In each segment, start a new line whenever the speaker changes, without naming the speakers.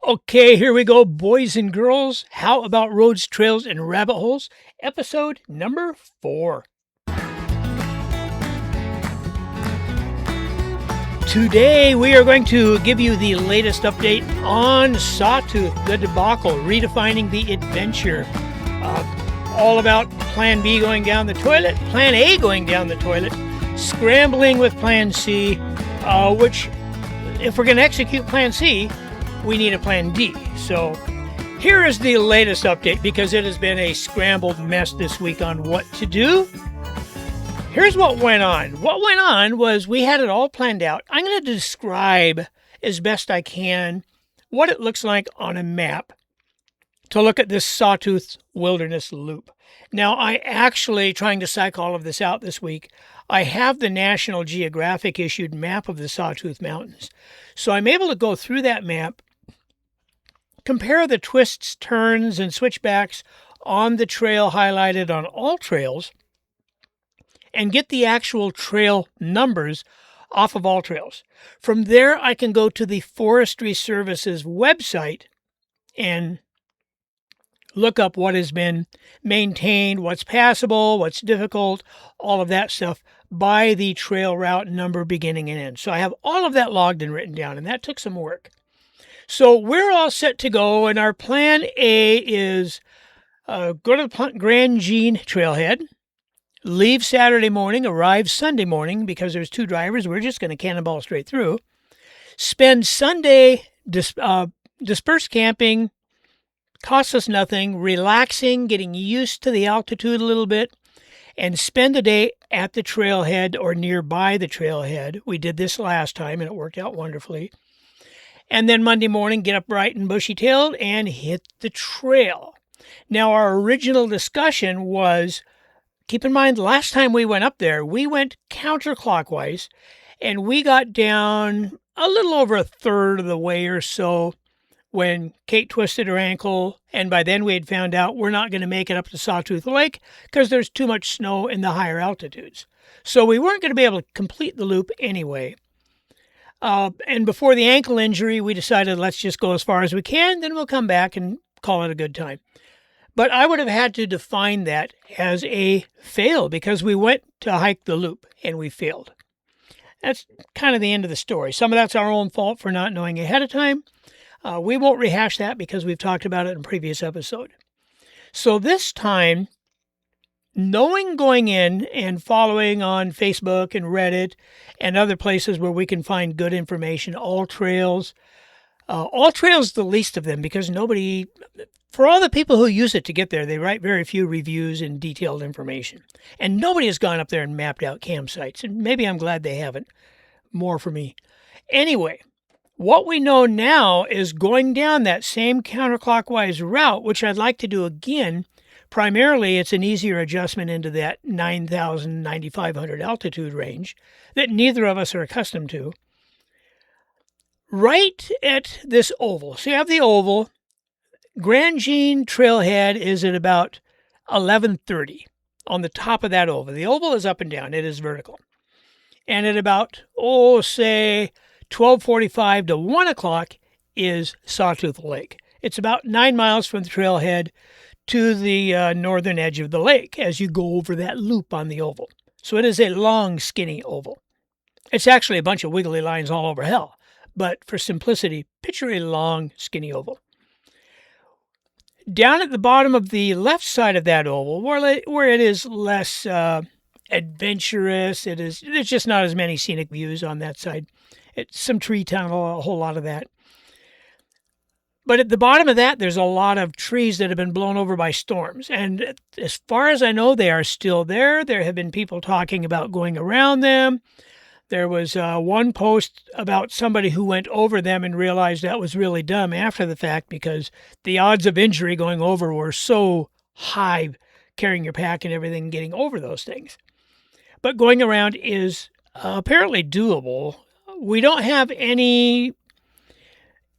Okay, here we go, boys and girls. How about roads, trails, and rabbit holes? Episode number 4. Today, we are going to give you the latest update on Sawtooth, the debacle, redefining the adventure. All about Plan B going down the toilet, Plan A going down the toilet, scrambling with Plan C, which, if we're going to execute Plan C, we need a Plan D. So here is the latest update because it has been a scrambled mess this week on what to do. Here's what went on. What went on was we had it all planned out. I'm going to describe as best I can what it looks like on a map to look at this Sawtooth Wilderness Loop. Now, I actually, trying to psych all of this out this week, I have the National Geographic issued map of the Sawtooth Mountains. So I'm able to go through that map, compare the twists, turns, and switchbacks on the trail highlighted on all trails, and get the actual trail numbers off of all trails. From there, I can go to the Forestry Service's website and look up what has been maintained, what's passable, what's difficult, all of that stuff by the trail route number beginning and end. So I have all of that logged and written down, and that took some work. So we're all set to go, and our plan A is go to the Grand Jean trailhead, leave Saturday morning, arrive Sunday morning because there's 2 drivers. We're just going to cannonball straight through. Spend Sunday dispersed camping, costs us nothing, relaxing, getting used to the altitude a little bit, and spend the day at the trailhead or nearby the trailhead. We did this last time, and it worked out wonderfully. And then Monday morning, get up bright and bushy-tailed and hit the trail. Now, our original discussion was, keep in mind, last time we went up there, we went counterclockwise, and we got down a little over a third of the way or so when Kate twisted her ankle, and by then we had found out we're not going to make it up to Sawtooth Lake because there's too much snow in the higher altitudes. So we weren't going to be able to complete the loop anyway. And before the ankle injury, we decided let's just go as far as we can, then we'll come back and call it a good time. But I would have had to define that as a fail because we went to hike the loop and we failed. That's kind of the end of the story. Some of that's our own fault for not knowing ahead of time. We won't rehash that because we've talked about it in a previous episode. So this time, knowing going in and following on Facebook and Reddit and other places where we can find good information, All Trails the least of them because nobody, for all the people who use it to get there, they write very few reviews and detailed information. And nobody has gone up there and mapped out campsites. And maybe I'm glad they haven't. More for me. Anyway, what we know now is going down that same counterclockwise route, which I'd like to do again. Primarily, it's an easier adjustment into that 9,000, 9,500 altitude range that neither of us are accustomed to. Right at this oval. So you have the oval. Grand Jean trailhead is at about 11:30 on the top of that oval. The oval is up and down. It is vertical. And at about, say 12:45 to 1 o'clock is Sawtooth Lake. It's about 9 miles from the trailhead to the northern edge of the lake as you go over that loop on the oval. So it is a long, skinny oval. It's actually a bunch of wiggly lines all over hell. But for simplicity, picture a long, skinny oval. Down at the bottom of the left side of that oval, where it is less adventurous, there's just not as many scenic views on that side. It's some tree tunnel, a whole lot of that. But at the bottom of that, there's a lot of trees that have been blown over by storms. And as far as I know, they are still there. There have been people talking about going around them. There was one post about somebody who went over them and realized that was really dumb after the fact because the odds of injury going over were so high, carrying your pack and everything, getting over those things. But going around is apparently doable. We don't have any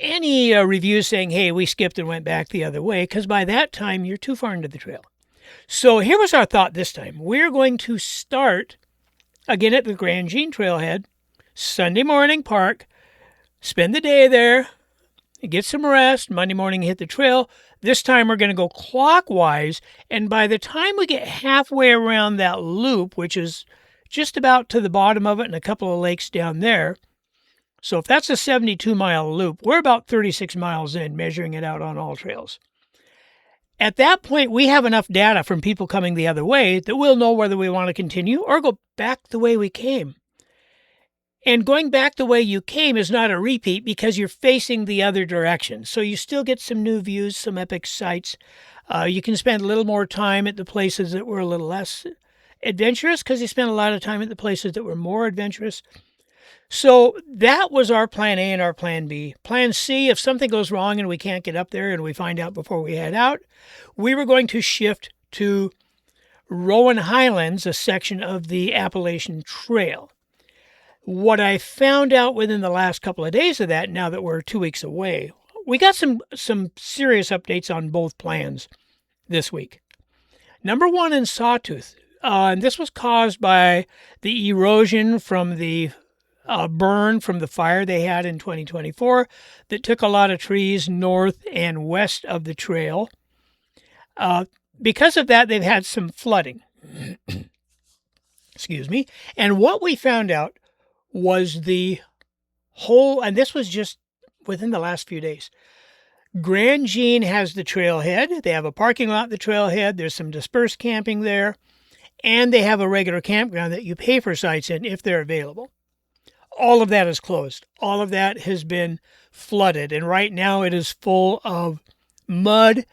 reviews saying, hey, we skipped and went back the other way, because by that time, you're too far into the trail. So here was our thought this time. We're going to start again at the Grand Jean trailhead, Sunday morning park, spend the day there, get some rest. Monday morning, hit the trail. This time we're going to go clockwise. And by the time we get halfway around that loop, which is just about to the bottom of it and a couple of lakes down there. So if that's a 72-mile loop, we're about 36 miles in, measuring it out on all trails. At that point, we have enough data from people coming the other way that we'll know whether we want to continue or go back the way we came. And going back the way you came is not a repeat because you're facing the other direction. So you still get some new views, some epic sights. You can spend a little more time at the places that were a little less adventurous because you spent a lot of time at the places that were more adventurous. So that was our plan A and our plan B. Plan C, if something goes wrong and we can't get up there and we find out before we head out, we were going to shift to Rowan Highlands, a section of the Appalachian Trail. What I found out within the last couple of days of that, now that we're 2 weeks away, we got some serious updates on both plans this week. Number one in Sawtooth, and this was caused by the erosion from the burn from the fire they had in 2024 that took a lot of trees north and west of the trail. Because of that, they've had some flooding. Excuse me. And what we found out was the whole, and this was just within the last few days. Grand Jean has the trailhead. They have a parking lot at the trailhead. There's some dispersed camping there. And they have a regular campground that you pay for sites in if they're available. All of that is closed. All of that has been flooded. And right now it is full of mud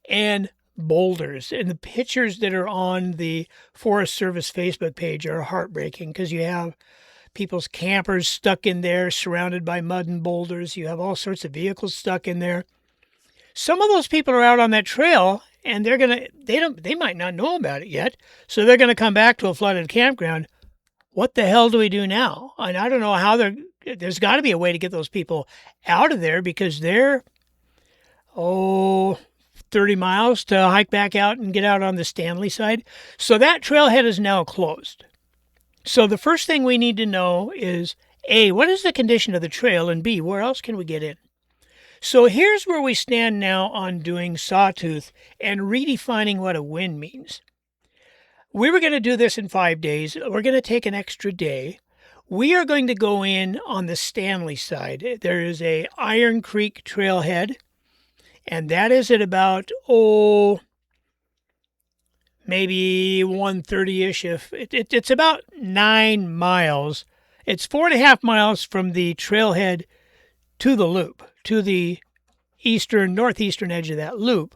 and boulders. And the pictures that are on the Forest Service Facebook page are heartbreaking because you have people's campers stuck in there, surrounded by mud and boulders. You have all sorts of vehicles stuck in there. Some of those people are out on that trail, and they might not know about it yet, so they're gonna come back to a flooded campground. What the hell do we do now? And I don't know how there's got to be a way to get those people out of there because they're 30 miles to hike back out and get out on the Stanley side. So that trailhead is now closed. So the first thing we need to know is, A, what is the condition of the trail? And B, where else can we get in? So here's where we stand now on doing Sawtooth and redefining what a win means. We were going to do this in 5 days. We're going to take an extra day. We are going to go in on the Stanley side. There is a Iron Creek trailhead, and that is at about, maybe 130-ish. It's about 9 miles. It's 4.5 miles from the trailhead to the loop, to the northeastern edge of that loop.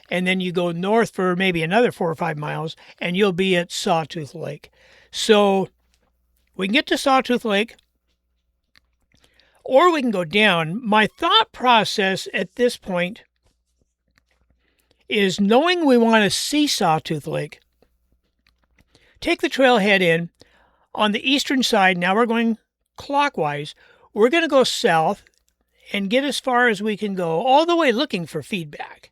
And then you go north for maybe another 4 or 5 miles, and you'll be at Sawtooth Lake. So we can get to Sawtooth Lake, or we can go down. My thought process at this point is, knowing we want to see Sawtooth Lake, take the trailhead in on the eastern side. Now we're going clockwise. We're going to go south and get as far as we can go, all the way looking for feedback.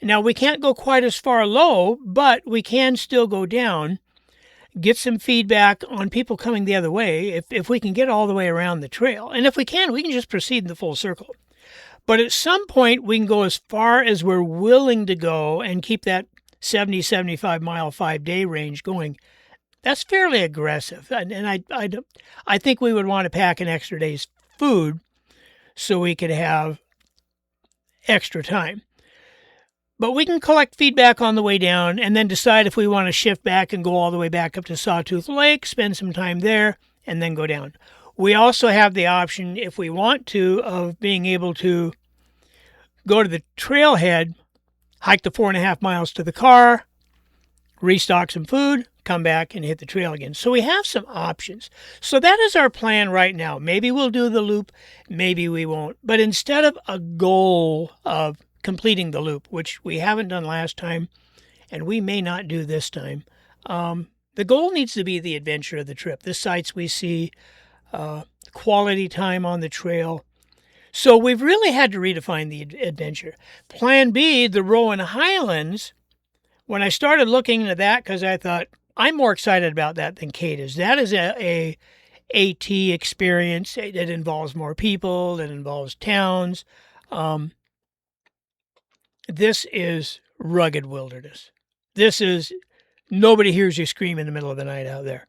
Now we can't go quite as far low, but we can still go down, get some feedback on people coming the other way if we can get all the way around the trail. And if we can just proceed in the full circle. But at some point, we can go as far as we're willing to go and keep that 70, 75-mile, 5-day range going. That's fairly aggressive. And I think we would want to pack an extra day's food so we could have extra time. But we can collect feedback on the way down and then decide if we want to shift back and go all the way back up to Sawtooth Lake, spend some time there, and then go down. We also have the option, if we want to, of being able to go to the trailhead, hike the 4.5 miles to the car, restock some food, come back and hit the trail again. So we have some options. So that is our plan right now. Maybe we'll do the loop, maybe we won't. But instead of a goal of completing the loop, which we haven't done last time, and we may not do this time, the goal needs to be the adventure of the trip, the sights we see, quality time on the trail. So we've really had to redefine the adventure. Plan B, the Rowan Highlands, when I started looking into that, because I thought, I'm more excited about that than Kate is. That is a AT experience that involves more people, that involves towns. This is rugged wilderness. This is nobody hears you scream in the middle of the night out there.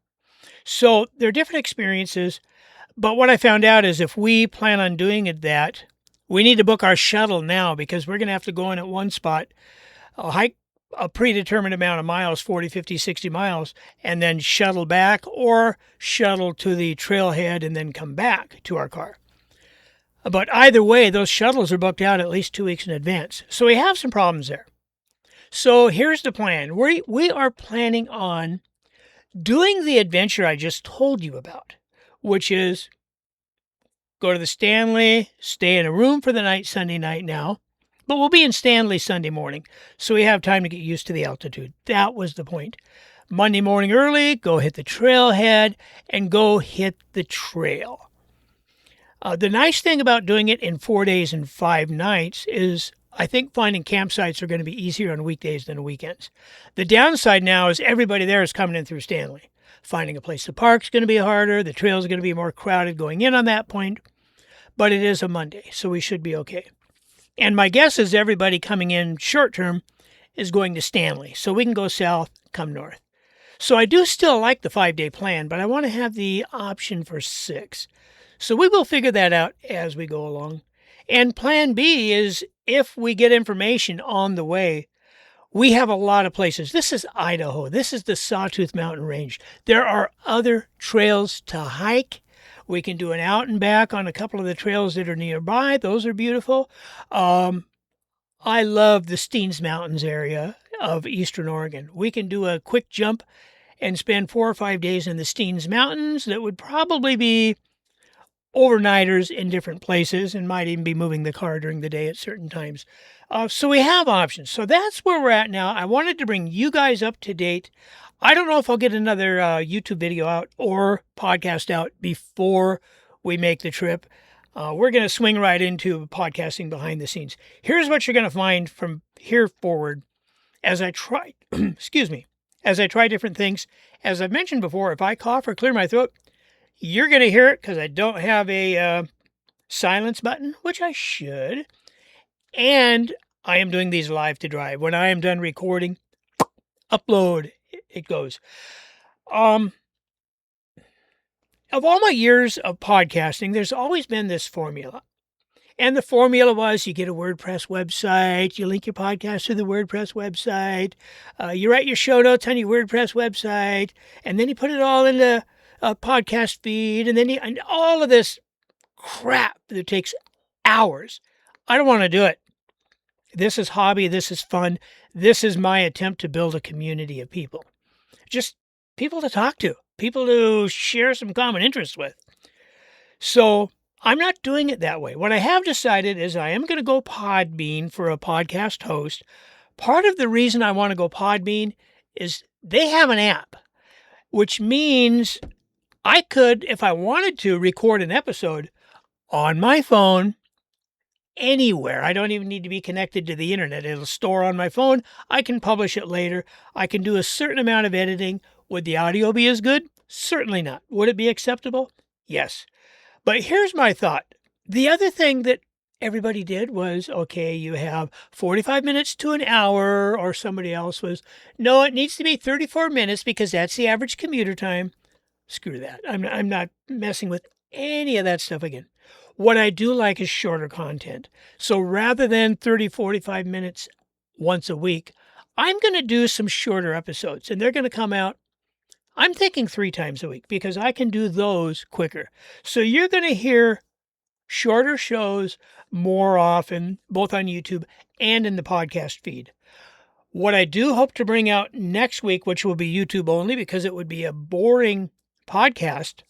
So there are different experiences. But what I found out is if we plan on doing that, we need to book our shuttle now because we're going to have to go in at one spot, hike a predetermined amount of miles, 40, 50, 60 miles, and then shuttle back or shuttle to the trailhead and then come back to our car. But either way, those shuttles are booked out at least 2 weeks in advance. So we have some problems there. So here's the plan. We are planning on doing the adventure I just told you about, which is go to the Stanley, stay in a room for the night Sunday night now, but we'll be in Stanley Sunday morning, so we have time to get used to the altitude. That was the point. Monday morning early, go hit the trailhead and go hit the trail. The nice thing about doing it in 4 days and 5 nights is I think finding campsites are going to be easier on weekdays than weekends. The downside now is everybody there is coming in through Stanley. Finding a place to park is going to be harder. The trail is going to be more crowded going in on that point. But it is a Monday, so we should be okay. And my guess is everybody coming in short term is going to Stanley. So we can go south, come north. So I do still like the 5-day plan, but I want to have the option for 6. So we will figure that out as we go along. And plan B is if we get information on the way, we have a lot of places. This is Idaho. This is the Sawtooth Mountain Range. There are other trails to hike. We can do an out and back on a couple of the trails that are nearby. Those are beautiful. I love the Steens Mountains area of Eastern Oregon. We can do a quick jump and spend 4 or 5 days in the Steens Mountains. That would probably be overnighters in different places and might even be moving the car during the day at certain times. So we have options. So that's where we're at now. I wanted to bring you guys up to date. I don't know if I'll get another YouTube video out or podcast out before we make the trip. We're going to swing right into podcasting behind the scenes. Here's what you're going to find from here forward as I try, as I try different things. As I've mentioned before, if I cough or clear my throat, you're going to hear it because I don't have a silence button, which I should. And I am doing these live to drive. When I am done recording, upload, it goes. Of all my years of podcasting, there's always been this formula. And the formula was you get a WordPress website, you link your podcast to the WordPress website, you write your show notes on your WordPress website, and then you put it all into a podcast feed, and then and all of this crap that takes hours. I don't want to do it. This is hobby. This is fun. This is my attempt to build a community of people. Just people to talk to, people to share some common interests with. So I'm not doing it that way. What I have decided is I am going to go Podbean for a podcast host. Part of the reason I want to go Podbean is they have an app, which means I could, if I wanted to, record an episode on my phone anywhere. I don't even need to be connected to the internet. It'll store on my phone. I can publish it later. I can do a certain amount of editing. Would the audio be as good? Certainly not. Would it be acceptable? Yes. But here's my thought. The other thing that everybody did was, okay, you have 45 minutes to an hour, or somebody else was, no, it needs to be 34 minutes because that's the average commuter time. Screw that. I'm not messing with any of that stuff again. What I do like is shorter content. So rather than 30, 45 minutes once a week, I'm going to do some shorter episodes, and they're going to come out, I'm thinking 3 times a week because I can do those quicker. So you're going to hear shorter shows more often, both on YouTube and in the podcast feed. What I do hope to bring out next week, which will be YouTube only because it would be a boring podcast,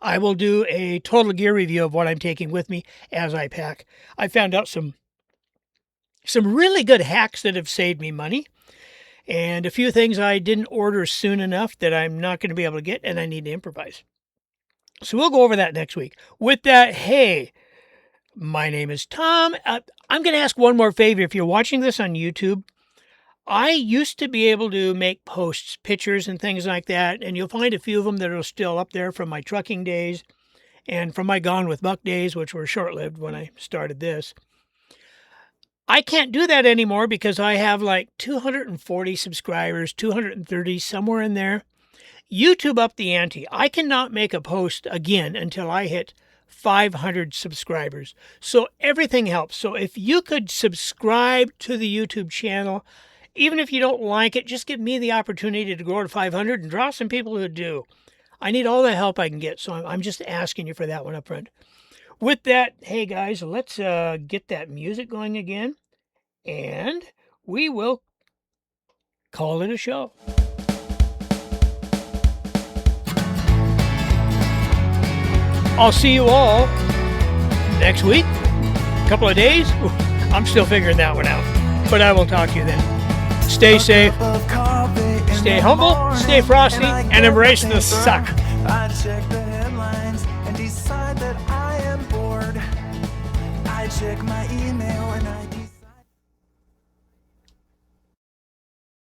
I will do a total gear review of what I'm taking with me as I pack. I found out some really good hacks that have saved me money, and a few things I didn't order soon enough that I'm not going to be able to get, and I need to improvise. So we'll go over that next week. With that, hey, my name is Tom. I'm going to ask one more favor. If you're watching this on YouTube, I used to be able to make posts, pictures and things like that, and you'll find a few of them that are still up there from my trucking days and from my Gone with Buck days, which were short-lived when I started this. I can't do that anymore because I have like 240 subscribers, 230, somewhere in there. YouTube upped the ante. I cannot make a post again until I hit 500 subscribers. So everything helps. So if you could subscribe to the YouTube channel, even if you don't like it, just give me the opportunity to grow to 500 and draw some people who do. I need all the help I can get, so I'm just asking you for that one up front. With that, hey guys, let's get that music going again, and we will call it a show. I'll see you all next week, a couple of days. I'm still figuring that one out, but I will talk to you then. Stay safe, stay humble, stay frosty, and embrace the suck.
I check the headlines and decide that I am bored. I check my email and I